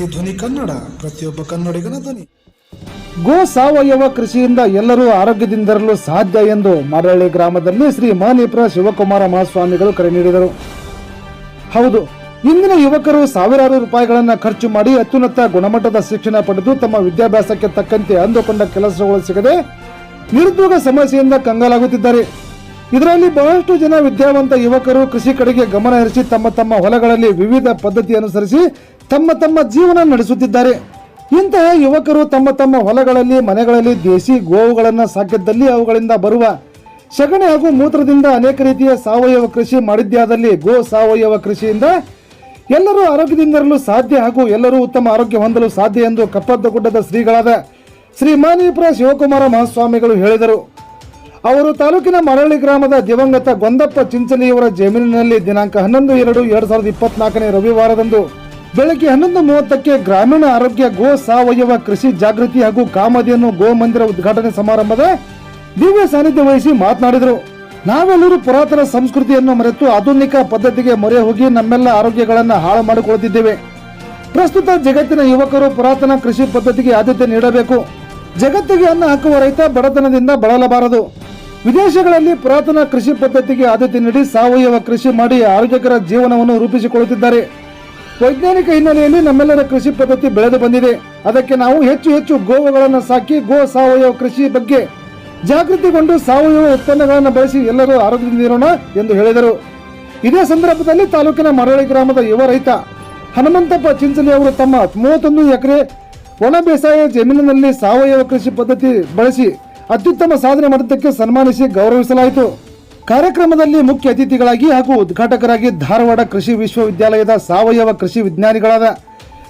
ಕೃಷಿ ಧ್ವನಿ ಕನ್ನಡ, ಪ್ರತಿಯೊಬ್ಬ ಕನ್ನಡಿಗನ ಧ್ವನಿ. ಗೋ ಸಾವಯವ ಕೃಷಿಯಿಂದ ಎಲ್ಲರೂ ಆರೋಗ್ಯದಿಂದಿರಲು ಸಾಧ್ಯ ಎಂದು ಮರಳಿ ಗ್ರಾಮದಲ್ಲಿ ಶ್ರೀ ಮಹಾನಿಪ್ರ ಶಿವಕುಮಾರ ಮಹಾಸ್ವಾಮಿಗಳು ಕರೆ ನೀಡಿದರು. ಹೌದು, ಇಂದಿನ ಯುವಕರು ಸಾವಿರಾರು ರೂಪಾಯಿಗಳನ್ನು ಖರ್ಚು ಮಾಡಿ ಅತ್ಯುನ್ನತ ಗುಣಮಟ್ಟದ ಶಿಕ್ಷಣ ಪಡೆದು ತಮ್ಮ ವಿದ್ಯಾಭ್ಯಾಸಕ್ಕೆ ತಕ್ಕಂತೆ ಅಂದುಕೊಂಡ ಕೆಲಸಗಳು ಸಿಗದೆ ನಿರುದ್ಯೋಗ ಸಮಸ್ಯೆಯಿಂದ ಕಂಗಾಲಾಗುತ್ತಿದ್ದಾರೆ. ಇದರಲ್ಲಿ ಬಹಳಷ್ಟು ಜನ ವಿದ್ಯಾವಂತ ಯುವಕರು ಕೃಷಿ ಕಡೆಗೆ ಗಮನ ಹರಿಸಿ ತಮ್ಮ ತಮ್ಮ ಹೊಲಗಳಲ್ಲಿ ವಿವಿಧ ಪದ್ಧತಿ ಅನುಸರಿಸಿ ತಮ್ಮ ತಮ್ಮ ಜೀವನ ನಡೆಸುತ್ತಿದ್ದಾರೆ. ಇಂತಹ ಯುವಕರು ತಮ್ಮ ತಮ್ಮ ಹೊಲಗಳಲ್ಲಿ ಮನೆಗಳಲ್ಲಿ ದೇಸಿ ಗೋವುಗಳನ್ನು ಸಾಕಿದ್ದಲ್ಲಿ ಅವುಗಳಿಂದ ಬರುವ ಸಗಣಿ ಹಾಗೂ ಮೂತ್ರದಿಂದ ಅನೇಕ ರೀತಿಯ ಸಾವಯವ ಕೃಷಿ ಮಾಡಿದ್ಯಾದಲ್ಲಿ ಗೋ ಸಾವಯವ ಕೃಷಿಯಿಂದ ಎಲ್ಲರೂ ಆರೋಗ್ಯದಿಂದಿರಲು ಸಾಧ್ಯ ಹಾಗೂ ಎಲ್ಲರೂ ಉತ್ತಮ ಆರೋಗ್ಯ ಹೊಂದಲು ಸಾಧ್ಯ ಎಂದು ಕಪ್ಪತ್ತಗುಡ್ಡದ ಶ್ರೀಗಳಾದ ಶ್ರೀ ಮಹಾನಿಪ್ರ ಶಿವಕುಮಾರ ಮಹಾಸ್ವಾಮಿಗಳು ಹೇಳಿದರು. ಅವರು ತಾಲೂಕಿನ ಮರಳಿ ಗ್ರಾಮದ ದಿವಂಗತ ಗೊಂದಪ್ಪ ಚಿಂಚಲಿಯವರ ಜಮೀನಿನಲ್ಲಿ ದಿನಾಂಕ 11/2/2024 ರವಿವಾರದಂದು ಬೆಳಗ್ಗೆ 11:30ಕ್ಕೆ ಗ್ರಾಮೀಣ ಆರೋಗ್ಯ ಗೋ ಸಾವಯವ ಕೃಷಿ ಜಾಗೃತಿ ಹಾಗೂ ಕಾಮಧೇನು ಗೋ ಮಂದಿರ ಉದ್ಘಾಟನೆ ಸಮಾರಂಭದ ದಿವ್ಯ ಸಾನ್ನಿಧ್ಯ ವಹಿಸಿ ಮಾತನಾಡಿದರು. ನಾವೆಲ್ಲರೂ ಪುರಾತನ ಸಂಸ್ಕೃತಿಯನ್ನು ಮರೆತು ಆಧುನಿಕ ಪದ್ಧತಿಗೆ ಮೊರೆ ಹೋಗಿ ನಮ್ಮೆಲ್ಲ ಆರೋಗ್ಯಗಳನ್ನು ಹಾಳು ಮಾಡಿಕೊಳ್ಳುತ್ತಿದ್ದೇವೆ. ಪ್ರಸ್ತುತ ಜಗತ್ತಿನ ಯುವಕರು ಪುರಾತನ ಕೃಷಿ ಪದ್ಧತಿಗೆ ಆದ್ಯತೆ ನೀಡಬೇಕು. ಜಗತ್ತಿಗೆ ಅನ್ನ ಹಾಕುವ ರೈತ ಬಡತನದಿಂದ ಬಳಲಬಾರದು. ವಿದೇಶಗಳಲ್ಲಿ ಪುರಾತನ ಕೃಷಿ ಪದ್ಧತಿಗೆ ಆದ್ಯತೆ ನೀಡಿ ಸಾವಯವ ಕೃಷಿ ಮಾಡಿ ಆರೋಗ್ಯಕರ ಜೀವನವನ್ನು ರೂಪಿಸಿಕೊಳ್ಳುತ್ತಿದ್ದಾರೆ. ವೈಜ್ಞಾನಿಕ ಹಿನ್ನೆಲೆಯಲ್ಲಿ ನಮ್ಮೆಲ್ಲರ ಕೃಷಿ ಪದ್ಧತಿ ಬೆಳೆದು ಬಂದಿದೆ. ಅದಕ್ಕೆ ನಾವು ಹೆಚ್ಚು ಹೆಚ್ಚು ಗೋವುಗಳನ್ನು ಸಾಕಿ ಗೋ ಸಾವಯವ ಕೃಷಿ ಬಗ್ಗೆ ಜಾಗೃತಿಗೊಂಡು ಸಾವಯವ ಉತ್ಪನ್ನಗಳನ್ನು ಬಳಸಿ ಎಲ್ಲರೂ ಆರೋಗ್ಯದಿಂದಿರೋಣ ಎಂದು ಹೇಳಿದರು. ಇದೇ ಸಂದರ್ಭದಲ್ಲಿ ತಾಲೂಕಿನ ಮರಳಿ ಗ್ರಾಮದ ಯುವ ರೈತ ಹನುಮಂತಪ್ಪ ಚಿಂಚಲಿ ಅವರು ತಮ್ಮ 31 ಎಕರೆ ಒಣ ಬೇಸಾಯ ಜಮೀನಿನಲ್ಲಿ ಸಾವಯವ ಕೃಷಿ ಪದ್ಧತಿ ಬಳಸಿ ಅತ್ಯುತ್ತಮ ಸಾಧನೆ ಮಾಡಿದ್ದಕ್ಕೆ ಸನ್ಮಾನಿಸಿ ಗೌರವಿಸಲಾಯಿತು. ಕಾರ್ಯಕ್ರಮದಲ್ಲಿ ಮುಖ್ಯ ಅತಿಥಿಗಳಾಗಿ ಹಾಗೂ ಉದ್ಘಾಟಕರಾಗಿ ಧಾರವಾಡ ಕೃಷಿ ವಿಶ್ವವಿದ್ಯಾಲಯದ ಸಾವಯವ ಕೃಷಿ ವಿಜ್ಞಾನಿಗಳಾದ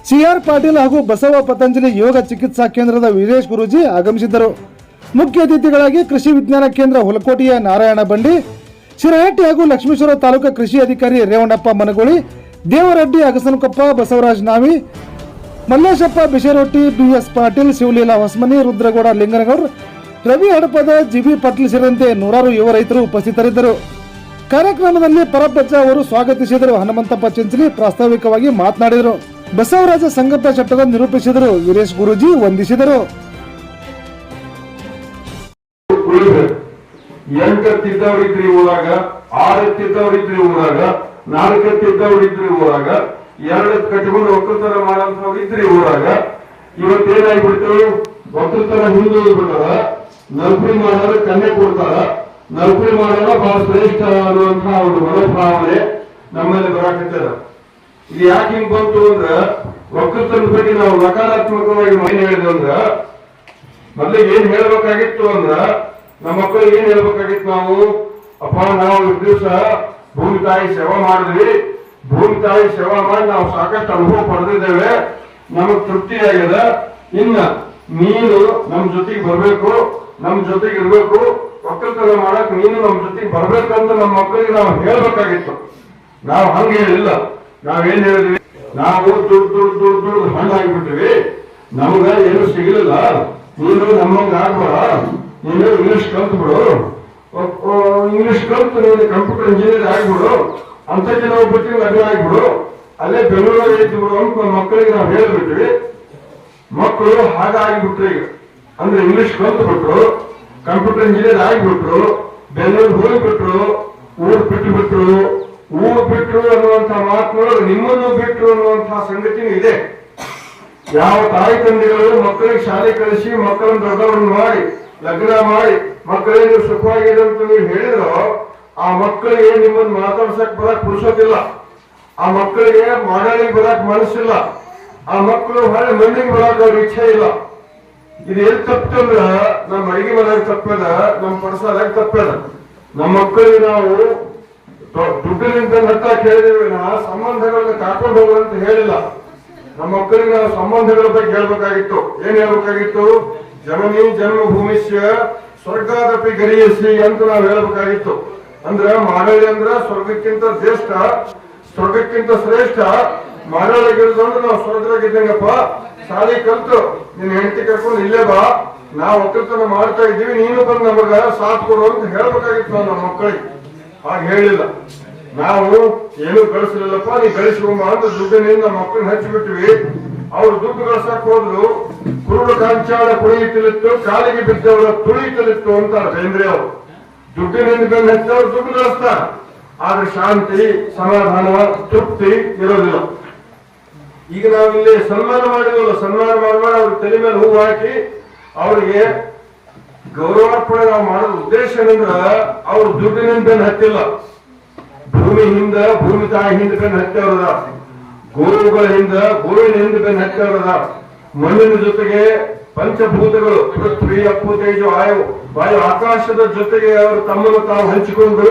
CR ಪಾಟೀಲ್ ಹಾಗೂ ಬಸವ ಪತಂಜಲಿ ಯೋಗ ಚಿಕಿತ್ಸಾ ಕೇಂದ್ರದ ವೀರೇಶ್ ಗುರೂಜಿ ಆಗಮಿಸಿದ್ದರು. ಮುಖ್ಯ ಅತಿಥಿಗಳಾಗಿ ಕೃಷಿ ವಿಜ್ಞಾನ ಕೇಂದ್ರ ಹುಲಕೋಟೆಯ ನಾರಾಯಣ ಬಂಡಿ, ಶಿರಹಟ್ಟಿ ಹಾಗೂ ಲಕ್ಷ್ಮೇಶ್ವರ ತಾಲೂಕು ಕೃಷಿ ಅಧಿಕಾರಿ ರೇವಣ್ಣಪ್ಪ ಮನಗೋಳಿ, ದೇವರೆಡ್ಡಿ ಅಗಸನಕೊಪ್ಪ, ಬಸವರಾಜ್ ನಾವಿ, ಮಲ್ಲೇಶಪ್ಪ ಬಿಶೆರೊಟ್ಟಿ, BS ಪಾಟೀಲ್, ಶಿವಲೀಲಾ ಹೊಸಮನಿ, ರುದ್ರಗೌಡ ಲಿಂಗನಗೌಡ, ರವಿ ಹಡಪದ, GB ಪಾಟೀಲ್ ಸೇರಿದಂತೆ ನೂರಾರು ಯುವ ರೈತರು ಉಪಸ್ಥಿತರಿದ್ದರು. ಕಾರ್ಯಕ್ರಮದಲ್ಲಿ ಪರಪ್ಪಜ್ಜ ಅವರು ಸ್ವಾಗತಿಸಿದರು. ಹನುಮಂತಪ್ಪ ಚಿಂಚಲಿ ಪ್ರಾಸ್ತಾವಿಕವಾಗಿ ಮಾತನಾಡಿದರು. ಬಸವರಾಜ ಸಂಗಪ್ಪ ಚಟ್ಟದ ನಿರೂಪಿಸಿದರು. ವೀರೇಶ್ ಗುರೂಜಿ ವಂದಿಸಿದರು. 8 ಎತ್ತಿದ್ದವರಿದ್ರಿ ಊರಾಗ, 6 ಎತ್ತಿದ್ದವರಿದ್ರಿ ಊರಾಗ, 4 ಎತ್ತಿದ್ದವರಿದ್ರಿ ಊರಾಗ, 2 ಕಟ್ಟಿಕೊಂಡು ಒಕ್ಕಲ್ತನ ಮಾಡೋಂಥವ್ರು ಇದ್ರಿ ಊರಾಗ. ಇವತ್ತೇನಾಗ್ಬಿಡ್ತು, ಒಕ್ಕಲ್ತನ ಹಿಂದುಳಿದ್ಬಿಟ್ಟದ. ನೌಕರಿ ಮಾಡೋರು ಕನ್ನೆ ಕೊಡ್ತಾರ, ನೌಕರಿ ಮಾಡೋಣ ಬಹಳ ಶ್ರೇಷ್ಠ ಅನ್ನುವಂತಹ ಒಂದು ಮನೋಭಾವನೆ ನಮ್ಮಲ್ಲಿ ಬರಾಕತ್ತದ. ಇದು ಯಾಕೆ ಹಿಂಗ್ ಬಂತು ಅಂದ್ರ, ಒಕ್ಕಲ್ತನದ ಬಗ್ಗೆ ನಾವು ನಕಾರಾತ್ಮಕವಾಗಿ ಮೈನ್ ಹೇಳಿದ್ವಿ ಅಂದ್ರ, ಮೊದಲಿಗೆ ಏನ್ ಹೇಳ್ಬೇಕಾಗಿತ್ತು ಅಂದ್ರ, ನಮ್ಮ ಮಕ್ಕಳಿಗೆ ಏನ್ ಹೇಳ್ಬೇಕಾಗಿತ್ತು, ನಾವು ಅಪ್ಪ ನಾವು ಇಷ್ಟು ದಿವಸ ಭೂಮಿ ತಾಯಿ ಸೇವಾ ಮಾಡಿದ್ವಿ, ಭೂಮಿ ತಾಯಿ ಸೇವಾ ಮಾಡಿ ನಾವು ಸಾಕಷ್ಟು ಅನುಭವ ಪಡೆದಿದ್ದೇವೆ, ನಮಗ್ ತೃಪ್ತಿ ಆಗ್ಯದ. ಇನ್ನ ನೀನು ನಮ್ ಜೊತೆಗೆ ಬರ್ಬೇಕು, ನಮ್ ಜೊತೆಗೆ ಇರ್ಬೇಕು, ಒಕ್ಕಲ್ತನ ಮಾಡಕ್ ನೀನು ನಮ್ ಜೊತೆಗೆ ಬರ್ಬೇಕಂತ ನಮ್ಮ ಮಕ್ಕಳಿಗೆ ನಾವು ಹೇಳ್ಬೇಕಾಗಿತ್ತು. ನಾವು ಹಂಗ ಹೇಳಿಲ್ಲ. ನಾವೇನ್ ಹೇಳಿದ್ವಿ, ನಾವು ದುಡ್ಡು ಹಣ್ಣಾಗಿಬಿಟ್ವಿ, ನಮ್ಗ ಏನು ಸಿಗಲಿಲ್ಲ, ನೀನು ನಮ್ಮಂಗ ಆಗ್ಬೇಡ, ನೀನು ಇಂಗ್ಲಿಷ್ ಕಲ್ತ್ ಬಿಡು, ಇಂಗ್ಲಿಷ್ ಕಲ್ತು ನೀನು ಕಂಪ್ಯೂಟರ್ ಇಂಜಿನಿಯರ್ ಆಗ್ಬಿಡು, ಅಂತಕ್ಕೆ ನಾವು ಬಿಟ್ಟು ಮದುವೆ ಆಗ್ಬಿಡು, ಅಲ್ಲೇ ಬೆಂಗಳೂರಲ್ಲಿ ಇದ್ದು ಬಿಡು ಅಂತ ನಮ್ಮ ಮಕ್ಕಳಿಗೆ ನಾವು ಹೇಳ್ಬಿಟ್ವಿ. ಮಕ್ಕಳು ಹಾಗಾಗಿಬಿಟ್ರು. ಈಗ ಅಂದ್ರೆ ಇಂಗ್ಲಿಷ್ ಕಲ್ತು ಬಿಟ್ರು, ಕಂಪ್ಯೂಟರ್ ಇಂಜಿನಿಯರ್ ಆಗಿಬಿಟ್ರು, ಬೆಂಗಳೂರು ಹೋಗಿಬಿಟ್ರು, ಊರ್ ಬಿಟ್ರು ಅನ್ನುವಂತಹ ಮಾತುಗಳು ನಿಮ್ಮನ್ನು ಬಿಟ್ರು ಅನ್ನುವಂತಹ ಸಂಗತಿನೂ ಇದೆ. ಯಾವ ತಾಯಿ ತಂದೆಗಳು ಮಕ್ಕಳಿಗೆ ಶಾಲೆ ಕಳಿಸಿ ಮಕ್ಕಳನ್ನು ದೊಡ್ಡವರನ್ನು ಮಾಡಿ ಲಗ್ನ ಮಾಡಿ ಮಕ್ಕಳೇನು ಸುಖವಾಗಿದೆ ಅಂತ ನೀವು ಹೇಳಿದ್ರು, ಆ ಮಕ್ಕಳಿಗೆ ನಿಮ್ಮನ್ನು ಮಾತಾಡ್ಸಕ್ ಬರಕ್ ಪುರುಸೋದಿಲ್ಲ, ಆ ಮಕ್ಕಳಿಗೆ ಮಾಡಲಿಗೆ ಬರಕ್ ಮನಸ್ಸಿಲ್ಲ, ಆ ಮಕ್ಕಳು ಹೊಳೆ ಮಂದಿಗೆ ಬರಕ್ ಅವ್ರ ಇಚ್ಛೆ ಇಲ್ಲ. ಇದು ಎಲ್ಲಿ ತಪ್ಪಂದ್ರ, ನಮ್ಮ ಅಡಿಗೆ ಮನೆಯಾಗ ತಪ್ಪದ, ನಮ್ಮ ಪಡಸಾದಾಗ ತಪ್ಪದ. ನಮ್ಮ ಮಕ್ಕಳಿಗೆ ನಾವು ದುಡ್ಡಿನಿಂದ ನಟ್ಟ ಕೇಳಿದೇವೆ, ಸಂಬಂಧಗಳನ್ನ ಕಾಕೊಂಡು ಹೋಗುವಂತ ಹೇಳಿಲ್ಲ. ನಮ್ಮ ಮಕ್ಕಳಿಗೆ ನಾವು ಸಂಬಂಧಗಳ ಬಗ್ಗೆ ಹೇಳ್ಬೇಕಾಗಿತ್ತು. ಏನ್ ಹೇಳ್ಬೇಕಾಗಿತ್ತು, ಜನನಿ ಜನ್ಮಭೂಮಿಷ್ಯ ಸ್ವರ್ಗಾದಪಿ ಗರಿಯಸಿ ಅಂತ ನಾವು ಹೇಳ್ಬೇಕಾಗಿತ್ತು. ಅಂದ್ರ ಮಾಡಳಿ ಅಂದ್ರ ಸ್ವರ್ಗಕ್ಕಿಂತ ಶ್ರೇಷ್ಠ, ಸ್ವರ್ಗಕ್ಕಿಂತ ಶ್ರೇಷ್ಠ. ಮಾಡಳಿಗಿರೋದಂದ್ರೆ ನಾವು ಸ್ವರ್ಗದಾಗಿದ್ದಂಗಪ್ಪ, ಶಾಲೆ ಕಲ್ತು ನಿನ್ ಹೆಂಡತಿ ಕರ್ಕೊಂಡು ಇಲ್ಲೇ ಬಾ, ನಾವು ಒಕ್ಕಲ್ತನ ಮಾಡ್ತಾ ಇದ್ದೀವಿ, ನೀನು ಬಂದು ನಮಗ ಸಾಥ್ ಕೊಡು ಅಂತ ಹೇಳ್ಬೇಕಾಗಿತ್ತು ನಾವು ನಮ್ಮ ಮಕ್ಕಳಿಗೆ. ಹಾಗೆ ಹೇಳಿಲ್ಲ. ನಾವು ಏನು ಗಳಿಸಲಿಲ್ಲಪ್ಪ, ನೀ ಗಳಿಸ್ಕೊಂಬ ಅಂತ ದುಡ್ಡಿನಿಂದ ಮಕ್ಕಳನ್ನ ಹಚ್ಚಿಬಿಟ್ವಿ. ಅವ್ರು ದುಡ್ಡು ಗಳಿಸಕ್ ಹೋದ್ರು. ಕುರುಡು ಕಾಂಚಾಳ ಕುಣಿಯುತ್ತಲಿತ್ತು, ಕಾಲಿಗೆ ಬಿದ್ದವರ ತುಳಿಯುತ್ತಲಿತ್ತು ಅಂತಾರೆ ಬೇಂದ್ರೆ ಅವರು. ದುಡ್ಡಿನಿಂದ ಬೆನ್ನು ಹತ್ತವ್ರು ದುಡ್ಡು ಗಳಿಸ್ತಾರ, ಆದ್ರೆ ಶಾಂತಿ, ಸಮಾಧಾನ, ತೃಪ್ತಿ ಇರೋದಿಲ್ಲ. ಈಗ ನಾವಿಲ್ಲಿ ಸನ್ಮಾನ ಮಾಡಿದ್ವಲ್ಲ, ಸನ್ಮಾನ ಮಾಡುವಾಗ ಅವ್ರ ತಲೆ ಮೇಲೆ ಹೂವು ಹಾಕಿ ಅವ್ರಿಗೆ ಗೌರವಾರ್ಪಣೆ ನಾವು ಮಾಡೋದ ಉದ್ದೇಶ ಏನಂದ್ರ ಅವ್ರು ದುಡ್ಡಿನಿಂದ ಬೆನ್ನು ಹತ್ತಿಲ್ಲ. ಭೂಮಿ ಹಿಂದ, ಭೂಮಿ ತಾಯಿ ಹಿಂದ ಬೆನ್ನು ಹತ್ತವರದ, ಗೋವುಗಳ ಹಿಂದ, ಗೋವಿನ ಹಿಂದ ಬೆನ್ನು ಹತ್ತವರದ, ಮಣ್ಣಿನ ಜೊತೆಗೆ ಪಂಚಭೂತಗಳು ಪೃಥ್ವಿ, ಅಪ್ಪು, ತೇಜ, ವಾಯು ಆಕಾಶದ ಜೊತೆಗೆ ಅವರು ತಮ್ಮನ್ನು ತಾವು ಹಂಚಿಕೊಂಡು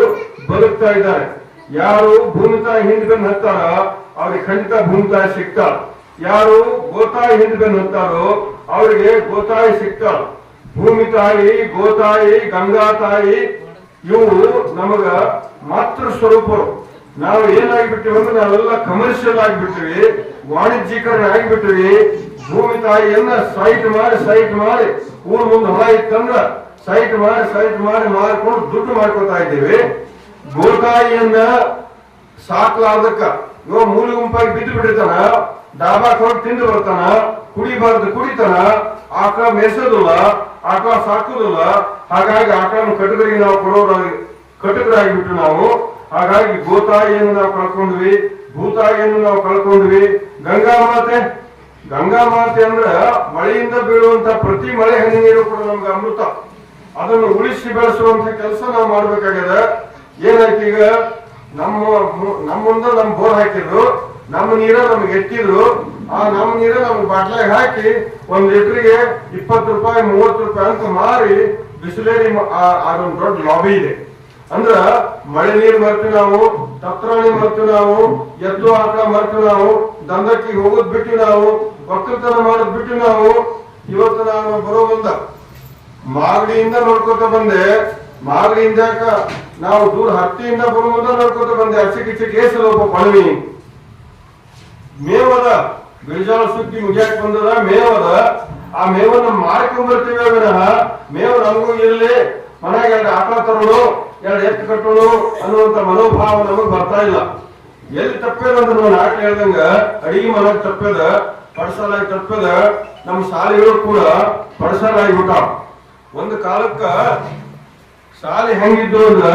ಬದುಕ್ತಾ ಇದ್ದಾರೆ. ಯಾರು ಭೂಮಿ ತಾಯಿ ಹಿಂದ ಬೆನ್ನು ಹತ್ತಾರ ಅವ್ರಿಗೆ ಖಂಡಿತ ಭೂಮಿ ತಾಯಿ ಸಿಗ್ತಾರ. ಯಾರು ಗೋತಾಯಿ ಹಿಂದ ಬೆನ್ನು ಹತ್ತಾರೋ ಅವರಿಗೆ ಗೋತಾಯಿ ಸಿಗ್ತಾರ. ಭೂಮಿ ತಾಯಿ, ಗೋತಾಯಿ, ಗಂಗಾ ತಾಯಿ ಇವು ನಮಗ ಮಾತೃ ಸ್ವರೂಪರು. ನಾವು ಏನಾಗ್ಬಿಟ್ಟಿವಿ ಅಂದ್ರೆ ನಾವೆಲ್ಲ ಕಮರ್ಷಿಯಲ್ ಆಗಿಬಿಟ್ಟಿವಿ, ವಾಣಿಜ್ಯೀಕರಣ ಆಗಿಬಿಟ್ಟಿವಿ. ಭೂಮಿ ತಾಯಿಯನ್ನ ಸೈಟ್ ಮಾಡಿ ಊರ್ ಮುಂದೆ ಹೊಲ ಇತ್ತಂದ್ರ ಸೈಟ್ ಮಾಡಿ ಮಾರ್ಕೊಂಡು ದುಡ್ಡು ಮಾಡ್ಕೊತಾ ಇದ್ದೀವಿ. ಗೋತಾಯಿಯನ್ನ ಸಾಕ್ಲಾರ್ದಕ್ಕ ಇವ ಮೂಲ ಗುಂಪಾಗಿ ಬಿದ್ದು ಬಿಟ್ಟಿರ್ತಾನ, ಡಾಬಾಕ್ ಹೋಗಿ ತಿಂದು ಬರ್ತಾನ, ಕುಡಿಬಾರ್ದು ಕುಡಿತಾನ, ಆಕಳ ಮೇಸೋದಿಲ್ಲ, ಆಕಳ ಸಾಕುದಿಲ್ಲ. ಹಾಗಾಗಿ ಆಕಳನ್ನು ಕಟುಕರಿಗೆ ಕಟುಕರಾಗಿಬಿಟ್ಟು ನಾವು. ಹಾಗಾಗಿ ಗೋತಾಯಿಯನ್ನು ನಾವು ಕಳ್ಕೊಂಡ್ವಿ, ಭೂತಾಯಿಯನ್ನು ನಾವು ಕಳ್ಕೊಂಡ್ವಿ. ಗಂಗಾ ಮಾತೆ ಅಂದ್ರ ಮಳೆಯಿಂದ ಬೀಳುವಂತ ಪ್ರತಿ ಮಳೆ ಹನಿ ನೀರು ಕೂಡ ನಮ್ಗೆ ಅಮೃತ. ಅದನ್ನು ಉಳಿಸಿ ಬೆಳೆಸುವಂತ ಕೆಲಸ ನಾವು ಮಾಡ್ಬೇಕಾಗ್ಯದ. ಏನಾಯ್ತು ಈಗ ನಮ್ಮ ಮುಂದೆ ನಮ್ ಬೋರ್ ಹಾಕಿದ್ರು, ನಮ್ಮ ನೀರ ನಮ್ಗೆ ಎತ್ತಿದ್ರು. ಆ ನಮ್ಮ ನೀರ ನಮ್ಗೆ ಬಾಟ್ಲಾಗ ಹಾಕಿ 1 ಲೀಟರ್ಗೆ 20 ರೂಪಾಯಿ 30 ರೂಪಾಯಿ ಅಂತ ಮಾರಿ ಬಿಸಿಲೇರಿ ಅದೊಂದು ದೊಡ್ಡ ಲಾಬಿ ಇದೆ. ಅಂದ್ರ ಮಳೆ ನೀರು ಮರ್ತೀವಿ ನಾವು, ತತ್ರಾಣಿ ಮರ್ತೀವಿ ನಾವು, ಎದ್ದು ಆಕಳ ಮರ್ತೀವಿ ನಾವು, ದಂಧಕ್ಕೆ ಹೋಗೋದ್ ಬಿಟ್ಟು ನಾವು, ಒಕ್ಕಲ್ತನ ಮಾಡೋದ್ ಬಿಟ್ಟು ನಾವು. ಇವತ್ತು ನಾನು ಬರೋ ಬಂದ ಮಾಗಡಿಯಿಂದ ನೋಡ್ಕೊತ ಬಂದೆ. ಮಾಗಡಿಯಿಂದ ನಾವು ದೂರ ಹತ್ತಿಯಿಂದ ಬರೋ ಮುಂದೆ ನೋಡ್ಕೊತ ಬಂದೆ. ಅಚ್ಚಿಕಿಚ್ಚಿ ಕೇಸಲ್ಲ ಒಬ್ಬ ಪಳವಿ ಮೇವದ ಬಿಳಿಜಾಳ ಸುದ್ದಿ ಮುಗಿಯಾಕ ಬಂದದ ಮೇವದ. ಆ ಮೇವನ್ನ ಮಾರ್ಕೊಂಡ್ ಬರ್ತೀವಿ ವಿನಃ ಮೇವು ನಮಗೂ ಇರಲಿ, ಮನೆಗೆ 2 ಆಕಳ ತರೋಣ, 2 ಎತ್ತು ಕಟ್ಟೋಣ ಅನ್ನುವಂತ ಮನೋಭಾವ ನಮಗ್ ಬರ್ತಾ ಇಲ್ಲ. ಎಲ್ಲಿ ತಪ್ಪೇದ ಅಂದ್ರೆ ನಾವು ನಾಲ್ಕು ಹೇಳ್ದಂಗ ಅಡಿಗೆ ಮನೆಗೆ ತಪ್ಪೇದ, ಪಡಸಲಾಗಿ ತಪ್ಪೇದ. ನಮ್ಮ ಶಾಲೆಗಳು ಕೂಡ ಪಡಸಲಾಗಿ ಬಿಟ್ಟಾವ. ಒಂದು ಕಾಲಕ್ಕ ಶಾಲೆ ಹೆಂಗಿದ್ದು ಅಂದ್ರ